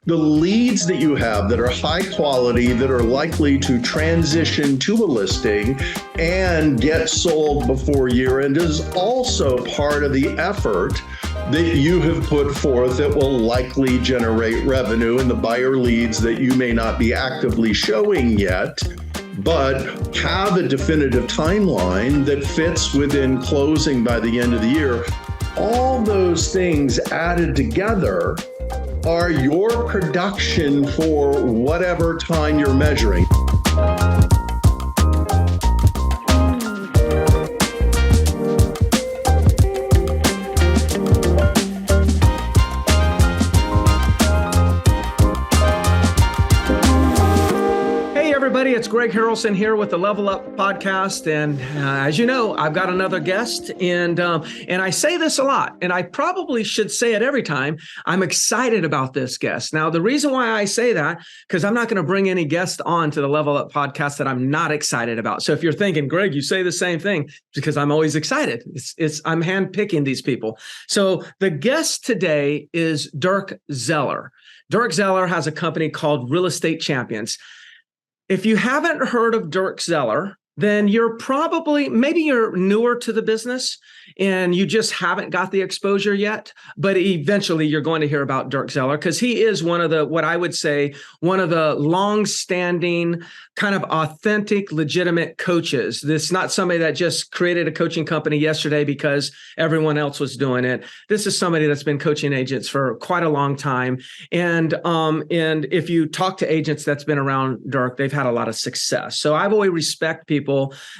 the leads that you have that are high quality, that are likely to transition to a listing and get sold before year end is also part of the effort that you have put forth that will likely generate revenue, and the buyer leads that you may not be actively showing yet, but have a definitive timeline that fits within closing by the end of the year. All those things added together are your production for whatever time you're measuring. It's Greg Harrelson here with the Level Up podcast, and as you know, I've got another guest, and I say this a lot, and I probably should say it every time. I'm excited about this guest. Now, the reason why I say that, because I'm not going to bring any guest on to the Level Up podcast that I'm not excited about. So if you're thinking, Greg, you say the same thing, because I'm always excited. I'm handpicking these people. So the guest today is Dirk Zeller. Dirk Zeller has a company called Real Estate Champions. If you haven't heard of Dirk Zeller, then maybe you're newer to the business and you just haven't got the exposure yet, but eventually you're going to hear about Dirk Zeller because he is one of the long-standing, kind of authentic, legitimate coaches. This is not somebody that just created a coaching company yesterday because everyone else was doing it. This is somebody that's been coaching agents for quite a long time. And if you talk to agents that's been around Dirk, they've had a lot of success. So I've always respect people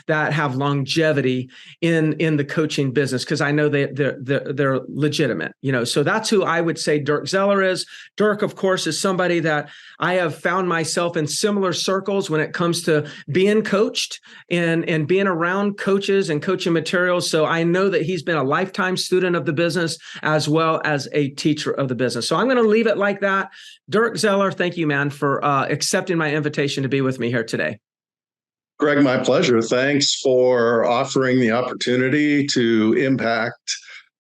that have longevity in the coaching business because I know they're legitimate. So that's who I would say Dirk Zeller is. Dirk, of course, is somebody that I have found myself in similar circles when it comes to being coached and being around coaches and coaching materials. So I know that he's been a lifetime student of the business as well as a teacher of the business. So I'm going to leave it like that. Dirk Zeller, thank you, man, for accepting my invitation to be with me here today. Greg, my pleasure. Thanks for offering the opportunity to impact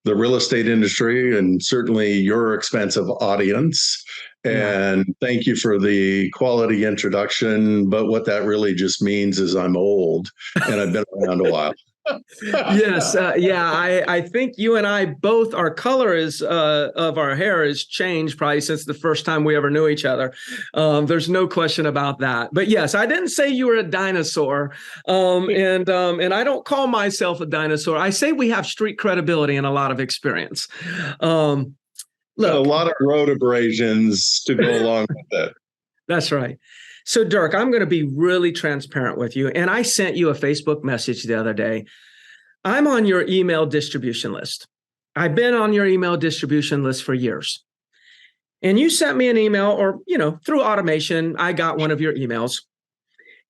the real estate industry and certainly your expansive audience. And thank you for the quality introduction. But what that really just means is I'm old and I've been around a while. Yes. I think you and I both, our color of our hair has changed probably since the first time we ever knew each other. There's no question about that. But yes, I didn't say you were a dinosaur. And I don't call myself a dinosaur. I say we have street credibility and a lot of experience. Look, a lot of road abrasions to go along with that. That's right. So, Dirk, I'm going to be really transparent with you. And I sent you a Facebook message the other day. I'm on your email distribution list. I've been on your email distribution list for years. And you sent me an email or, through automation, I got one of your emails.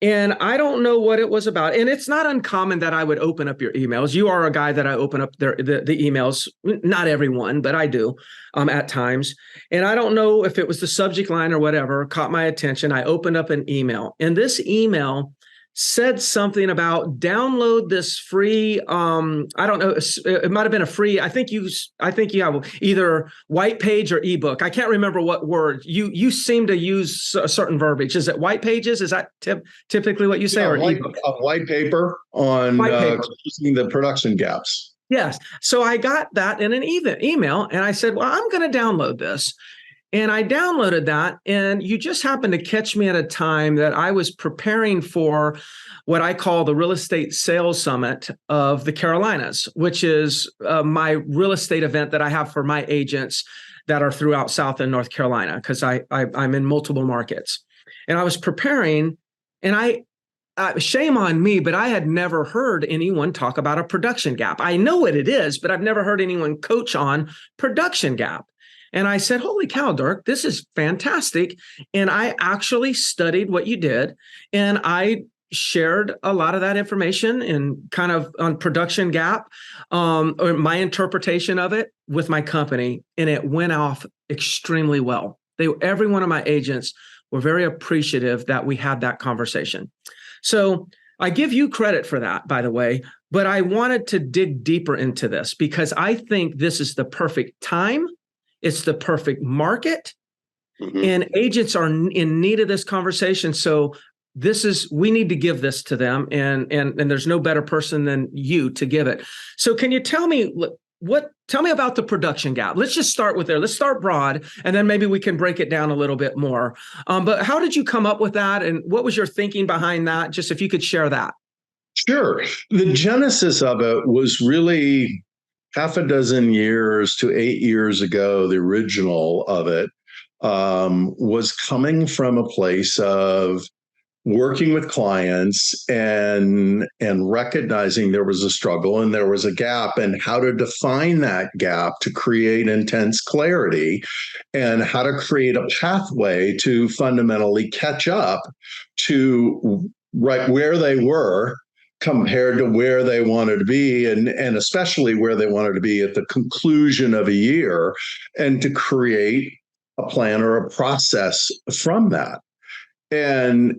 And I don't know what it was about. And it's not uncommon that I would open up your emails. You are a guy that I open up the emails, not everyone, but I do at times. And I don't know if it was the subject line or whatever, caught my attention. I opened up an email and this email said something about download this free, I don't know, it might've been a free, I think you have either white page or ebook. I can't remember what word. You seem to use a certain verbiage. Is it white pages? Is that typically what you say? Or ebook? A white paper on closing the production gaps. Yes. So I got that in an email and I said, well, I'm going to download this. And I downloaded that, and you just happened to catch me at a time that I was preparing for what I call the Real Estate Sales Summit of the Carolinas, which is my real estate event that I have for my agents that are throughout South and North Carolina, because I'm in multiple markets. And I was preparing, and shame on me, but I had never heard anyone talk about a production gap. I know what it is, but I've never heard anyone coach on production gap. And I said, holy cow, Dirk, this is fantastic. And I actually studied what you did. And I shared a lot of that information and kind of on production gap, or my interpretation of it with my company. And it went off extremely well. Every one of my agents were very appreciative that we had that conversation. So I give you credit for that, by the way, but I wanted to dig deeper into this because I think this is the perfect time. It's the perfect market. Mhm. and agents are in need of this conversation. So we need to give this to them, and there's no better person than you to give it. So can you tell me tell me about the production gap? Let's just start with there. Let's start broad, and then maybe we can break it down a little bit more. But how did you come up with that, and what was your thinking behind that? Just if you could share that. Sure. The genesis of it was really half a dozen years to 8 years ago. The original of it was coming from a place of working with clients and recognizing there was a struggle and there was a gap, and how to define that gap to create intense clarity, and how to create a pathway to fundamentally catch up to right where they were compared to where they wanted to be, and especially where they wanted to be at the conclusion of a year, and to create a plan or a process from that. And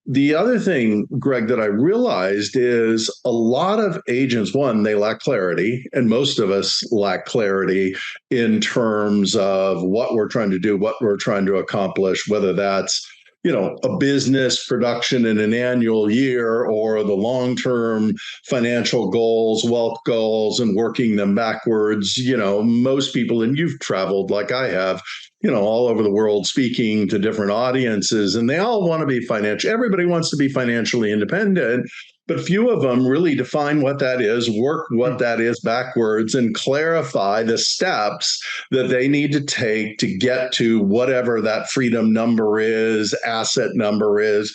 the other thing, Greg, that I realized is a lot of agents, one, they lack clarity, and most of us lack clarity in terms of what we're trying to do, what we're trying to accomplish, whether that's a business production in an annual year, or the long-term financial goals, wealth goals, and working them backwards. Most people, and you've traveled like I have, all over the world speaking to different audiences, and they all want to be everybody wants to be financially independent, but few of them really define what that is, work what that is backwards, and clarify the steps that they need to take to get to whatever that freedom number is, asset number is,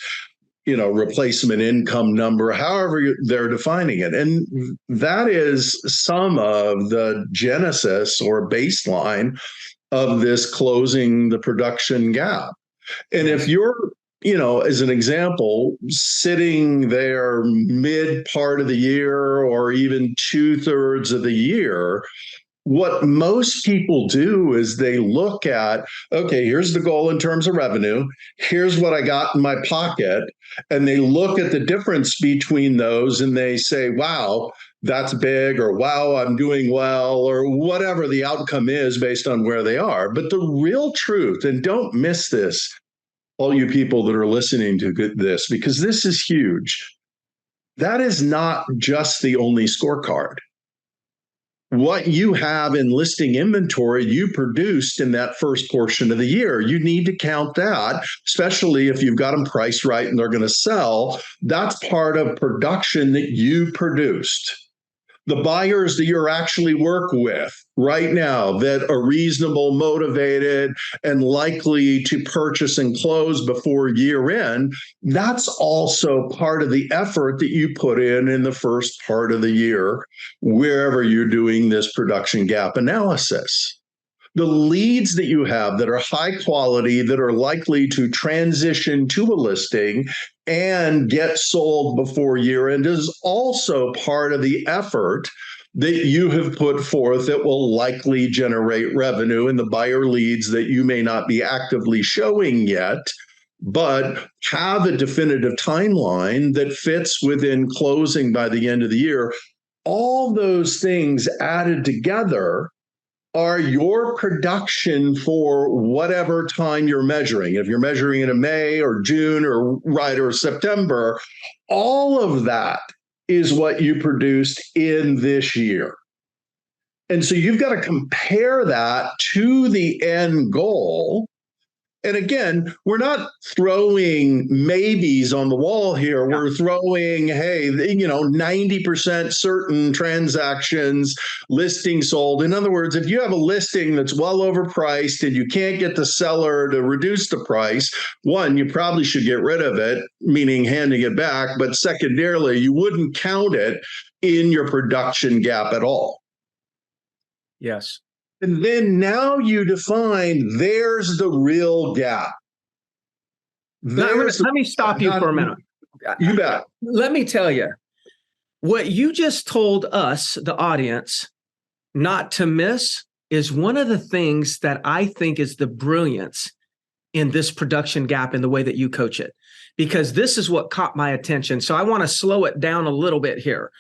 replacement income number, however they're defining it. And that is some of the genesis or baseline of this closing the production gap. And if you're, as an example, sitting there mid part of the year or even 2/3 of the year, what most people do is they look at, okay, here's the goal in terms of revenue, here's what I got in my pocket, and they look at the difference between those and they say, wow, that's big, or wow, I'm doing well, or whatever the outcome is based on where they are. But the real truth, and don't miss this, all you people that are listening to this, because this is huge, that is not just the only scorecard. What you have in listing inventory, you produced in that first portion of the year. You need to count that, especially if you've got them priced right and they're going to sell. That's part of production that you produced. The buyers that you're actually work with right now that are reasonable, motivated, and likely to purchase and close before year end, that's also part of the effort that you put in the first part of the year, wherever you're doing this production gap analysis. The leads that you have that are high quality, that are likely to transition to a listing and get sold before year end, is also part of the effort that you have put forth that will likely generate revenue in the buyer leads that you may not be actively showing yet, but have a definitive timeline that fits within closing by the end of the year. All those things added together are your production for whatever time you're measuring. If you're measuring in May or June or September, all of that is what you produced in this year. And so you've got to compare that to the end goal. And again, we're not throwing maybes on the wall here. We're throwing, hey, 90% certain transactions, listing sold. In other words, if you have a listing that's well overpriced and you can't get the seller to reduce the price, one, you probably should get rid of it, meaning handing it back. But secondarily, you wouldn't count it in your production gap at all. Yes. And then now you define, there's the real gap. Let me stop you for a minute. You bet. Let me tell you, what you just told us, the audience, not to miss is one of the things that I think is the brilliance in this production gap in the way that you coach it, because this is what caught my attention. So I want to slow it down a little bit here.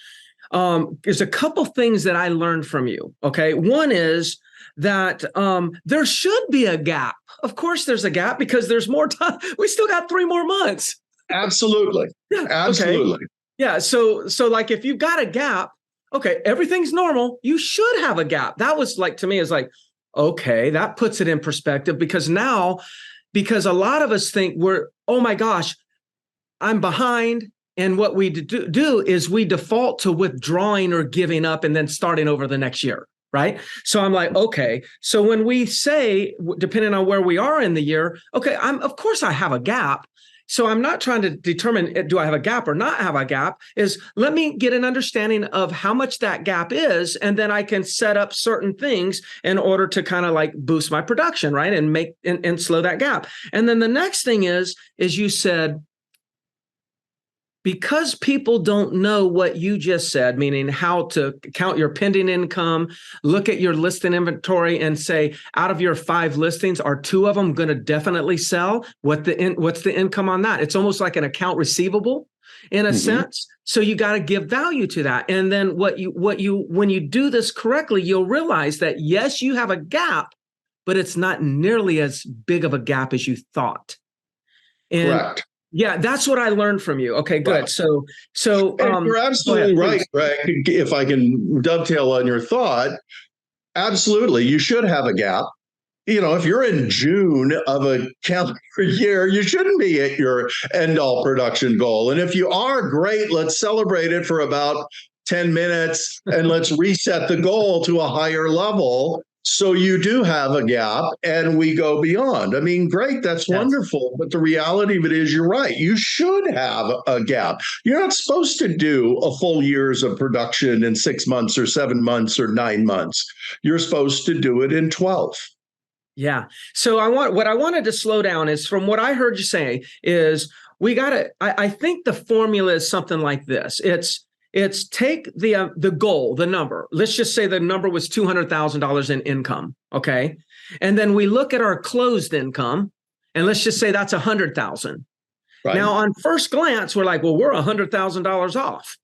There's a couple things that I learned from you. Okay. One is that there should be a gap of course there's a gap because there's more time. We still got 3 more months. Absolutely. Yeah. Absolutely. Okay. Yeah. So like if you've got a gap, okay, everything's normal. You should have a gap. That was like, to me, is like, okay, that puts it in perspective because a lot of us think oh my gosh, I'm behind. And what we do is we default to withdrawing or giving up and then starting over the next year. Right. So I'm like, okay. So when we say, depending on where we are in the year, okay, of course I have a gap. So I'm not trying to determine, do I have a gap or not have a gap, is let me get an understanding of how much that gap is. And then I can set up certain things in order to kind of like boost my production, right? And make, and slow that gap. And then the next thing is you said, because people don't know what you just said, meaning how to count your pending income, look at your listing inventory and say, out of your 5 listings, are 2 of them going to definitely sell? What's the income on that? It's almost like an account receivable in a sense. So you got to give value to that. And then when you do this correctly, you'll realize that yes, you have a gap, but it's not nearly as big of a gap as you thought. And correct. Yeah, that's what I learned from you. Okay, good. Right. So you're absolutely right, Greg. If I can dovetail on your thought, absolutely, you should have a gap. If you're in June of a calendar year, you shouldn't be at your end-all production goal. And if you are, great, let's celebrate it for about 10 minutes and let's reset the goal to a higher level. So you do have a gap and we go beyond. I mean, great, that's wonderful. But the reality of it is you're right. You should have a gap. You're not supposed to do a full year's of production in 6 months or 7 months or 9 months. You're supposed to do it in 12. Yeah. So what I wanted to slow down is, from what I heard you say, is I think the formula is something like this. It's take the goal, the number. Let's just say the number was $200,000 in income. Okay. And then we look at our closed income and let's just say that's 100,000. Right. Now, on first glance, we're like, well, we're $100,000 off.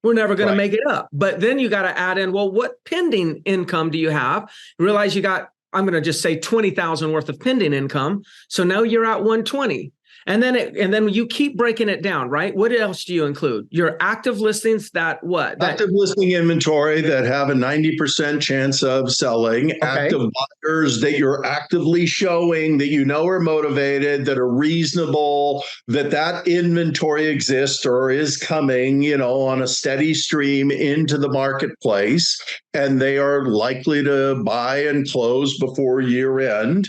We're never going to make it up. But then you got to add in, well, what pending income do you have? Realize you got, I'm going to just say 20,000 worth of pending income. So now you're at 120. And then you keep breaking it down, right? What else do you include? Your active listings active listing inventory that have a 90% chance of selling, active buyers that you're actively showing, that are motivated, that are reasonable, that inventory exists or is coming, on a steady stream into the marketplace, and they are likely to buy and close before year end.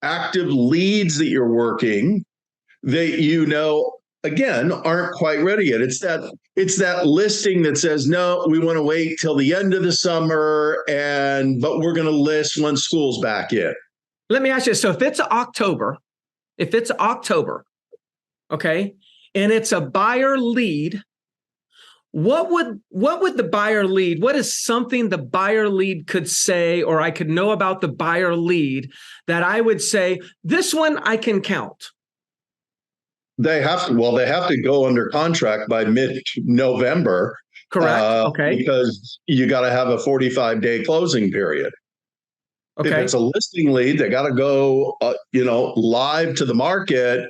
Active leads that you're working, that again aren't quite ready yet. It's that listing that says, no, we want to wait till the end of the summer, but we're going to list when school's back in. Let me ask you, so if it's October, okay, and it's a buyer lead, what would the buyer lead? What is something the buyer lead could say, or I could know about the buyer lead that I would say, this one I can count? They have to go under contract by mid-November. Correct. Okay. Because you got to have a 45-day closing period. Okay. If it's a listing lead, they got to go, live to the market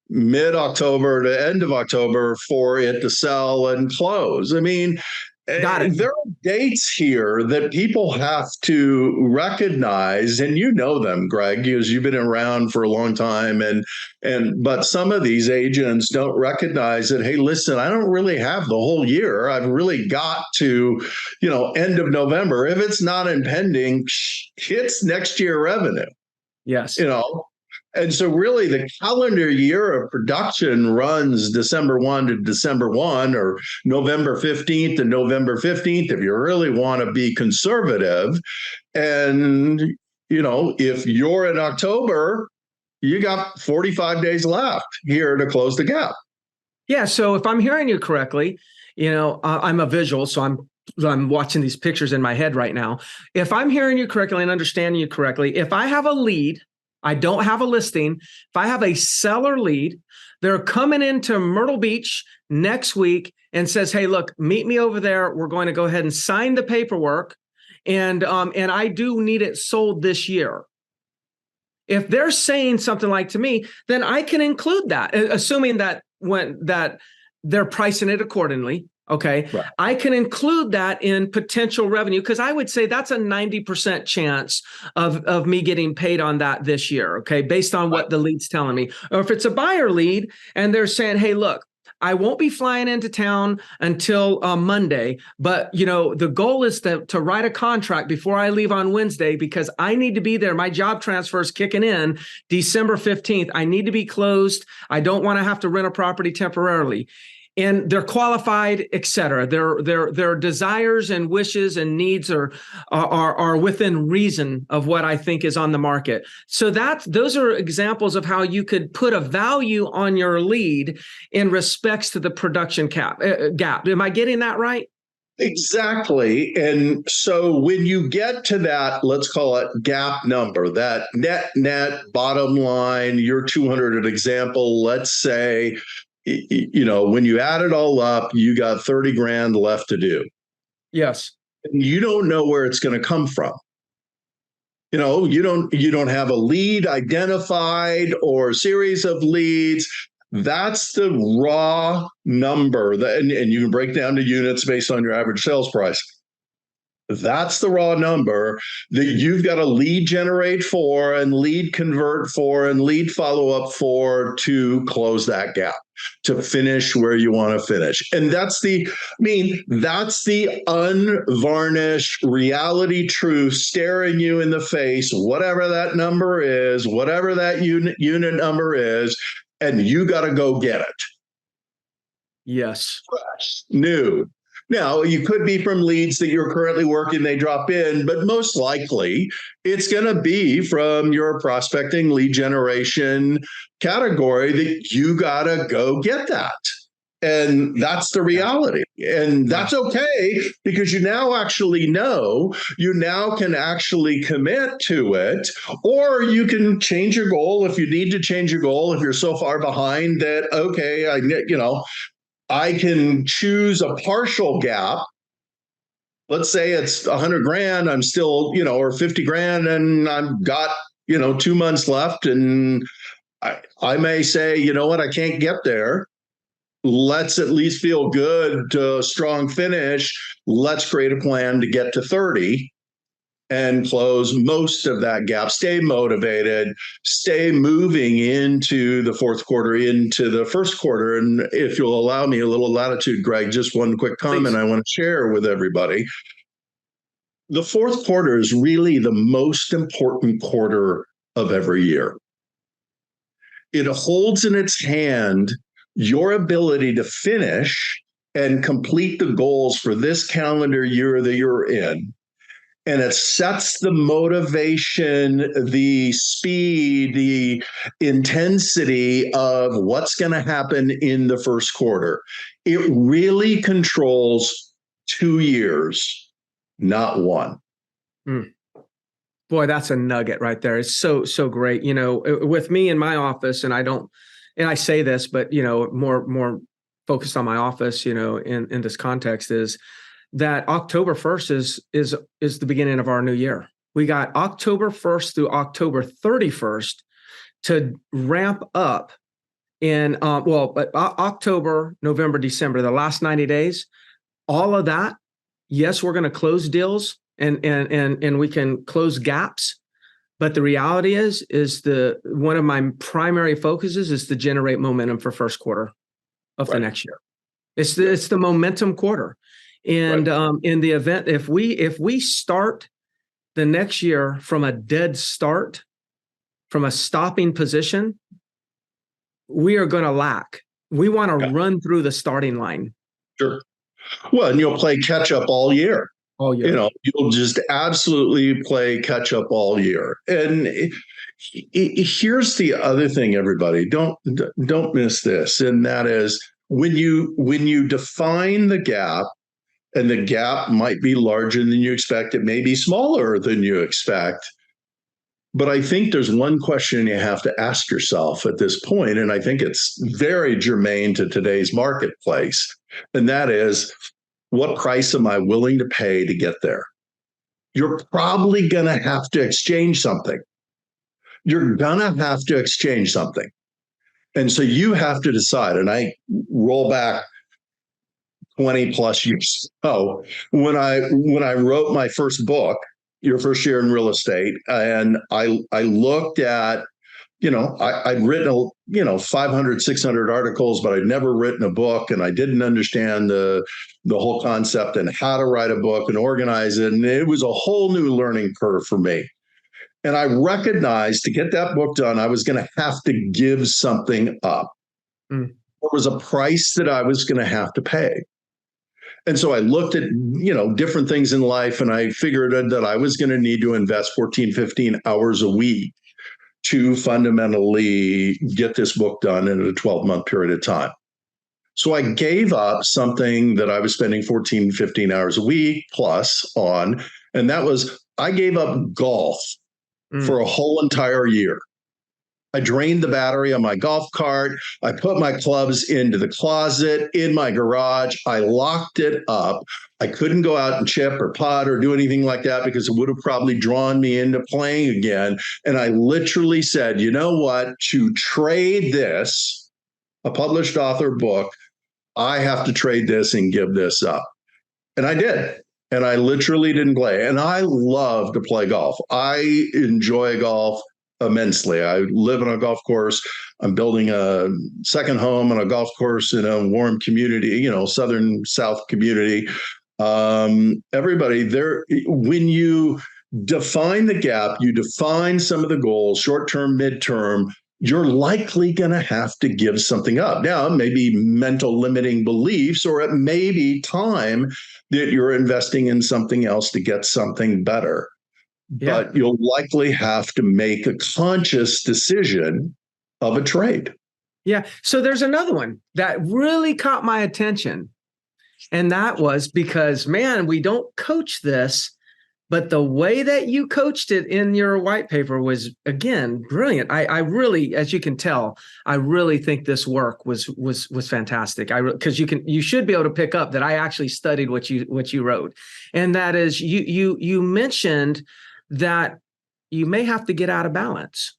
mid-October to end of October for it to sell and close. I mean, there are dates here that people have to recognize, and them, Greg, because you've been around for a long time, but some of these agents don't recognize that, hey, listen, I don't really have the whole year. I've really got to, end of November. If it's not impending, it's next year revenue. Yes. And so really the calendar year of production runs December 1 to December 1, or November 15th to November 15th, if you really want to be conservative. And, if you're in October, you got 45 days left here to close the gap. Yeah. So if I'm hearing you correctly, I'm a visual, so I'm watching these pictures in my head right now. If I'm hearing you correctly and understanding you correctly, if I have a lead, I don't have a listing. If I have a seller lead, they're coming into Myrtle Beach next week and says, hey, look, meet me over there. We're going to go ahead and sign the paperwork. And I do need it sold this year. if they're saying something like to me, then I can include that, assuming that that they're pricing it accordingly. Okay. Right. I can include that in potential revenue, because I would say that's a 90% chance of me getting paid on that this year. Okay. Based on what the lead's telling me. Or if it's a buyer lead and they're saying, hey, look, I won't be flying into town until Monday, but the goal is to write a contract before I leave on Wednesday, because I need to be there. My job transfer is kicking in December 15th. I need to be closed. I don't want to have to rent a property temporarily. And they're qualified, et cetera. Their desires and wishes and needs are within reason of what I think is on the market. So those are examples of how you could put a value on your lead in respects to the production gap. Am I getting that right? Exactly. And so when you get to that, let's call it gap number, that net bottom line, your 200 example, let's say, when you add it all up, you got 30 grand left to do. Yes. You don't know where it's going to come from. You don't have a lead identified or a series of leads. That's the raw number and you can break down to units based on your average sales price. That's the raw number that you've got to lead generate for and lead convert for and lead follow up for to close that gap, to finish where you want to finish. And that's the unvarnished reality truth staring you in the face, whatever that number is, whatever that unit number is, and you got to go get it. Yes. Fresh, new. Now, you could be from leads that you're currently working, they drop in, but most likely it's going to be from your prospecting lead generation category that you got to go get that. And that's the reality. And that's okay, because you now actually know, you now can actually commit to it, or you can change your goal if you need to change your goal. If you're so far behind that, okay, I can choose a partial gap. Let's say it's 100 grand, I'm still, or 50 grand, and I've got, 2 months left. And I may say, you know what, I can't get there. Let's at least feel good to a strong finish. Let's create a plan to get to 30 and close most of that gap. Stay motivated, stay moving into the fourth quarter, into the first quarter. And if you'll allow me a little latitude, Greg, just one quick comment I want to share with everybody. The fourth quarter is really the most important quarter of every year. It holds in its hand your ability to finish and complete the goals for this calendar year that you're in. And it sets the motivation, the speed, the intensity of what's going to happen in the first quarter. It really controls 2 years, not one. Boy, that's a nugget right there. It's so great. With me in my office, and I say this, but more focused on my office, in this context, is that October 1st is the beginning of our new year. We got October 1st through October 31st to ramp up in October, November, December, the last 90 days, all of that. Yes, we're going to close deals and we can close gaps. But the reality is one of my primary focuses is to generate momentum for first quarter of the next year. It's the momentum quarter. And in the event, if we start the next year from a dead start, from a stopping position, we are going to lack. We want to run through the starting line. Sure. Well, and you'll play catch up all year. All year. You'll just absolutely play catch up all year. And here's the other thing, everybody, don't miss this. And that is when you define the gap, and the gap might be larger than you expect, it may be smaller than you expect. But I think there's one question you have to ask yourself at this point, and I think it's very germane to today's marketplace, and that is, what price am I willing to pay to get there? You're probably going to have to exchange something. you're gonna have to exchange something. And so you have to decide. And I roll back 20 plus years. Oh, when I wrote my first book, Your First Year in Real Estate, and I looked at, I'd written, 500, 600 articles, but I'd never written a book, and I didn't understand the whole concept and how to write a book and organize it. And it was a whole new learning curve for me. And I recognized to get that book done, I was going to have to give something up. Mm. There was a price that I was going to have to pay. And so I looked at, different things in life, and I figured that I was going to need to invest 14, 15 hours a week to fundamentally get this book done in a 12-month period of time. So I gave up something that I was spending 14, 15 hours a week plus on, and that was, I gave up golf for a whole entire year. I drained the battery on my golf cart. I put my clubs into the closet in my garage. I locked it up. I couldn't go out and chip or putt or do anything like that because it would have probably drawn me into playing again. And I literally said, you know what? To trade this, a published author book, I have to trade this and give this up. And I did. And I literally didn't play. And I love to play golf. I enjoy golf immensely. I live on a golf course. I'm building a second home on a golf course in a warm community, southern South community. Everybody there, when you define the gap, you define some of the goals, short-term, midterm, you're likely going to have to give something up. Now, it may be mental limiting beliefs, or it may be time that you're investing in something else to get something better. Yeah. But you'll likely have to make a conscious decision of a trade. Yeah. So there's another one that really caught my attention. And that was because, man, we don't coach this, but the way that you coached it in your white paper was, again, brilliant. I really, as you can tell, I really think this work was fantastic. Because you should be able to pick up that I actually studied what you wrote, and that is you mentioned that you may have to get out of balance,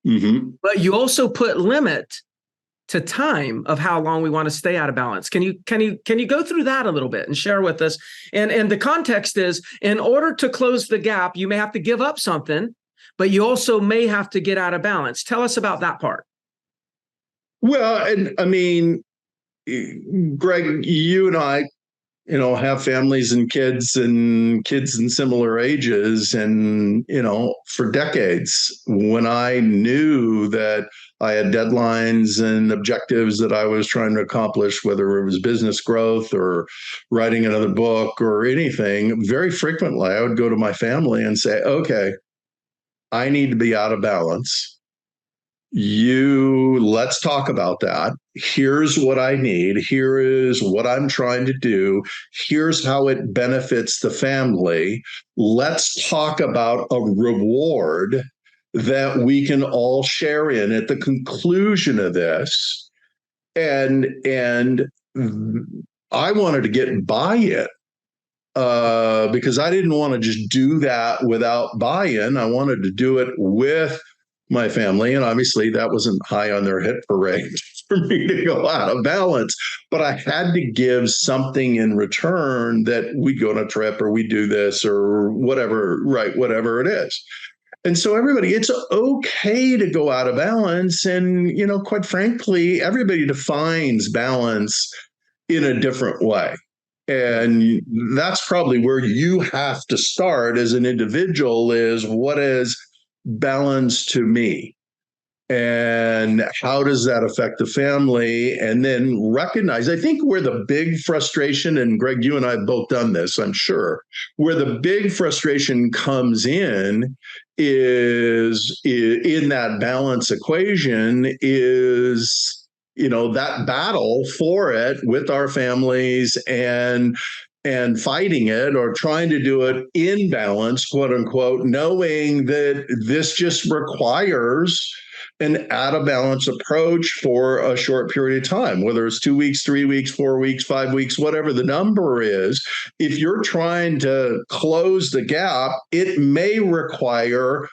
but you also put limit to time of how long we want to stay out of balance. Can you go through that a little bit and share with us? And the context is, in order to close the gap, you may have to give up something, but you also may have to get out of balance. Tell us about that part. Well, and I mean, Greg, you and I, have families and kids in similar ages. And, for decades, when I knew that I had deadlines and objectives that I was trying to accomplish, whether it was business growth or writing another book or anything, very frequently I would go to my family and say, okay, I need to be out of balance. Let's talk about that. Here's what I need. Here is what I'm trying to do. Here's how it benefits the family. Let's talk about a reward that we can all share in at the conclusion of this. And I wanted to get buy-in because I didn't want to just do that without buy-in. I wanted to do it with my family. And obviously that wasn't high on their hit parade for me to go out of balance, but I had to give something in return, that we go on a trip or we do this or whatever, right? Whatever it is. And so everybody, it's okay to go out of balance. And, quite frankly, everybody defines balance in a different way. And that's probably where you have to start as an individual, is what is balance to me, and how does that affect the family? And then recognize, I think where the big frustration, and Greg, you and I have both done this, I'm sure, where the big frustration comes in is in that balance equation is, that battle for it with our families and fighting it or trying to do it in balance, quote unquote, knowing that this just requires an out of balance approach for a short period of time, whether it's 2 weeks, 3 weeks, 4 weeks, 5 weeks, whatever the number is. If you're trying to close the gap, it may require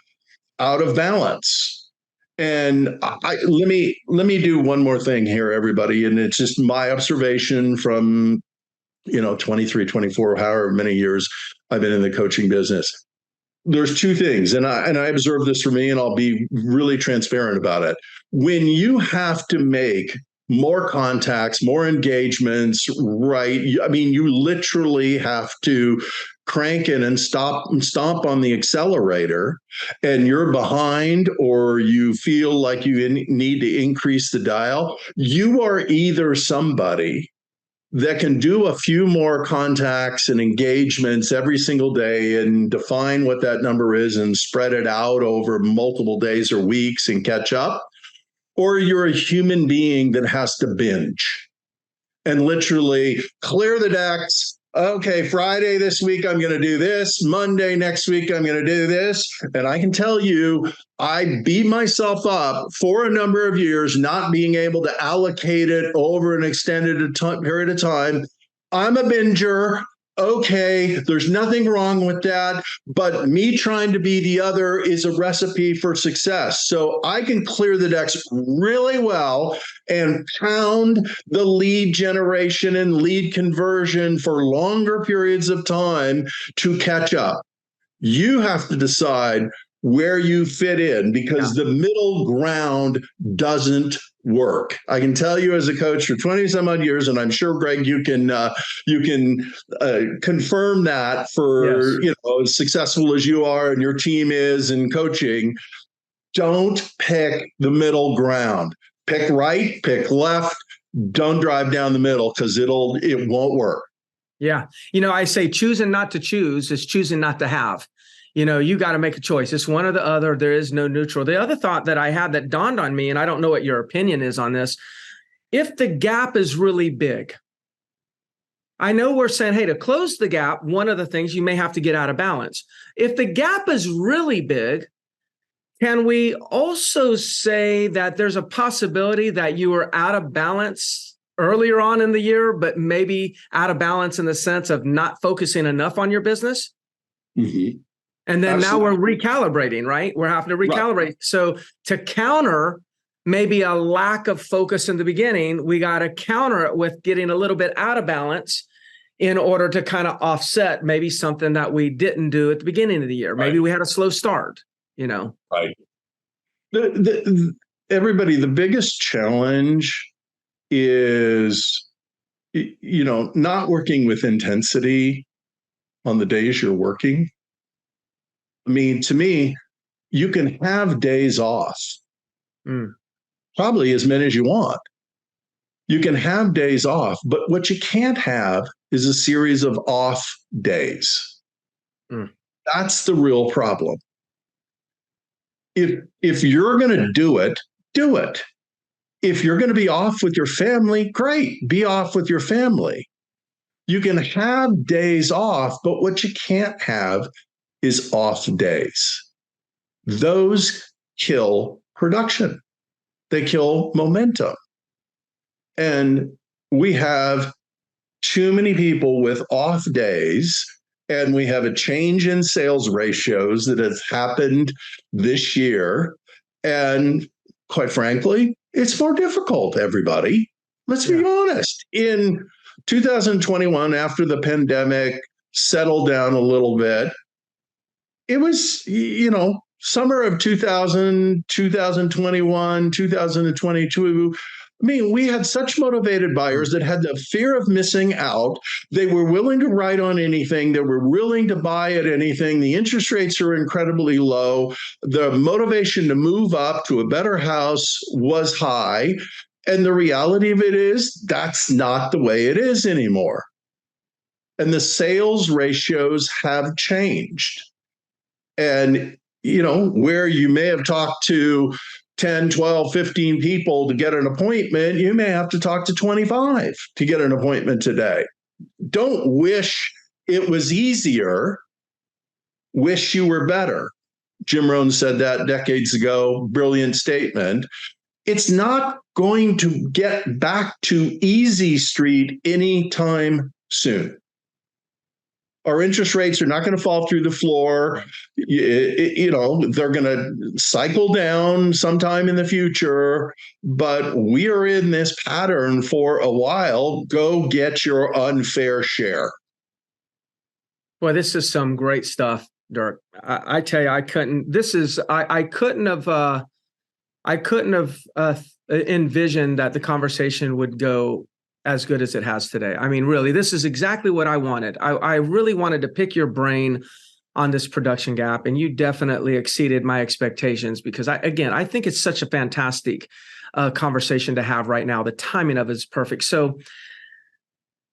out of balance. And let me do one more thing here, everybody. And it's just my observation from, 23, 24, however many years I've been in the coaching business. There's two things, and I observe this for me, and I'll be really transparent about it. When you have to make more contacts, more engagements, right? I mean, you literally have to crank in and stomp on the accelerator, and you're behind, or you feel like you need to increase the dial. You are either somebody that can do a few more contacts and engagements every single day and define what that number is and spread it out over multiple days or weeks and catch up, or you're a human being that has to binge and literally clear the decks. Okay, Friday this week, I'm going to do this. Monday next week, I'm going to do this. And I can tell you, I beat myself up for a number of years, not being able to allocate it over an extended period of time. I'm a binger. Okay, there's nothing wrong with that. But me trying to be the other is a recipe for success. So I can clear the decks really well and pound the lead generation and lead conversion for longer periods of time to catch up. You have to decide where you fit in, because the middle ground doesn't work. I can tell you as a coach for 20 some odd years, and I'm sure, Greg, you can confirm that for, as successful as you are and your team is in coaching. Don't pick the middle ground. Pick right, pick left. Don't drive down the middle, because it won't work. Yeah. I say choosing not to choose is choosing not to have. You got to make a choice. It's one or the other. There is no neutral. The other thought that I had that dawned on me, and I don't know what your opinion is on this, if the gap is really big, I know we're saying, hey, to close the gap, one of the things you may have to get out of balance. If the gap is really big, can we also say that there's a possibility that you were out of balance earlier on in the year, but maybe out of balance in the sense of not focusing enough on your business? Mm-hmm. And then Absolutely. Now we're recalibrating, right? We're having to recalibrate. Right. So to counter maybe a lack of focus in the beginning, we got to counter it with getting a little bit out of balance in order to kind of offset maybe something that we didn't do at the beginning of the year. Maybe we had a slow start, Right. Everybody, the biggest challenge is, not working with intensity on the days you're working. I mean, to me, you can have days off, probably as many as you want. You can have days off, but what you can't have is a series of off days. That's the real problem. If you're going to do it, do it. If you're going to be off with your family, great, be off with your family. You can have days off, but what you can't have is off days. Those kill production. They kill momentum. And we have too many people with off days, and we have a change in sales ratios that has happened this year. And quite frankly, it's more difficult, everybody. Let's be honest. In 2021, after the pandemic settled down a little bit, it was, summer of 2000, 2021, 2022. I mean, we had such motivated buyers that had the fear of missing out. They were willing to write on anything. They were willing to buy at anything. The interest rates are incredibly low. The motivation to move up to a better house was high. And the reality of it is that's not the way it is anymore. And the sales ratios have changed. And, where you may have talked to 10, 12, 15 people to get an appointment, you may have to talk to 25 to get an appointment today. Don't wish it was easier. Wish you were better. Jim Rohn said that decades ago. Brilliant statement. It's not going to get back to easy street anytime soon. Our interest rates are not going to fall through the floor. They're going to cycle down sometime in the future, but we are in this pattern for a while. Go get your unfair share. Boy, this is some great stuff, Dirk. I tell you, I couldn't have envisioned that the conversation would go as good as it has today. I mean, really, this is exactly what I wanted. I really wanted to pick your brain on this production gap, and you definitely exceeded my expectations because I think it's such a fantastic conversation to have right now. The timing of it is perfect. So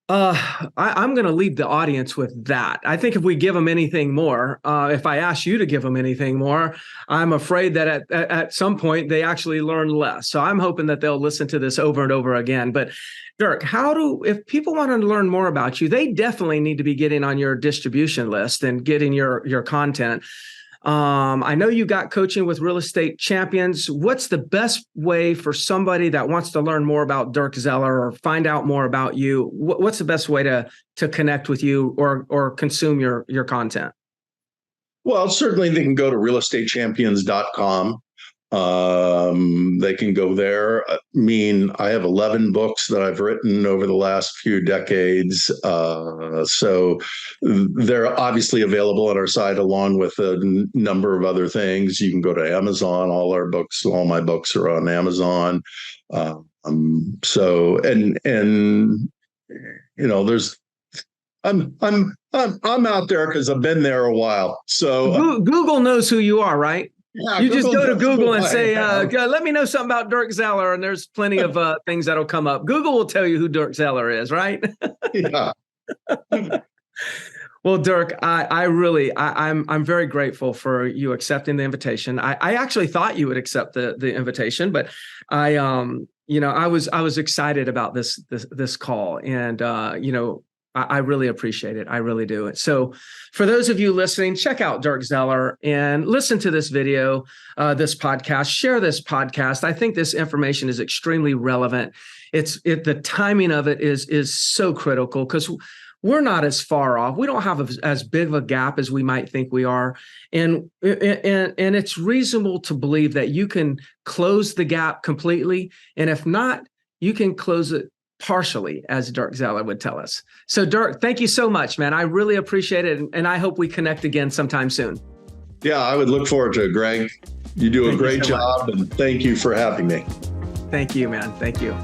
I'm going to leave the audience with that. I think if we give them anything more, if I ask you to give them anything more, I'm afraid that at some point they actually learn less. So I'm hoping that they'll listen to this over and over again. But Dirk, if people want to learn more about you, they definitely need to be getting on your distribution list and getting your content. I know you got coaching with real estate champions. What's the best way for somebody that wants to learn more about Dirk Zeller or find out more about you? What's the best way to connect with you or consume your content? Well, certainly they can go to realestatechampions.com. They can go there. I have 11 books that I've written over the last few decades. So they're obviously available on our site along with a number of other things. You can go to Amazon. All my books are on Amazon. I'm out there because I've been there a while. So Google knows who you are, right? Yeah, you just go to Google and say, let me know something about Dirk Zeller, and there's plenty of things that'll come up. Google will tell you who Dirk Zeller is, right? Yeah. Well, Dirk, I'm very grateful for you accepting the invitation. I actually thought you would accept the invitation, but I was excited about this call, and I really appreciate it. I really do. So for those of you listening, check out Dirk Zeller and listen to this video, this podcast, share this podcast. I think this information is extremely relevant. The timing of it is so critical because we're not as far off. We don't have as big of a gap as we might think we are. And it's reasonable to believe that you can close the gap completely. And if not, you can close it partially, as Dirk Zeller would tell us. So Dirk, thank you so much, man. I really appreciate it. And I hope we connect again sometime soon. Yeah, I would look forward to it, Greg. You do a great job, and thank you for having me. Thank you, man. Thank you.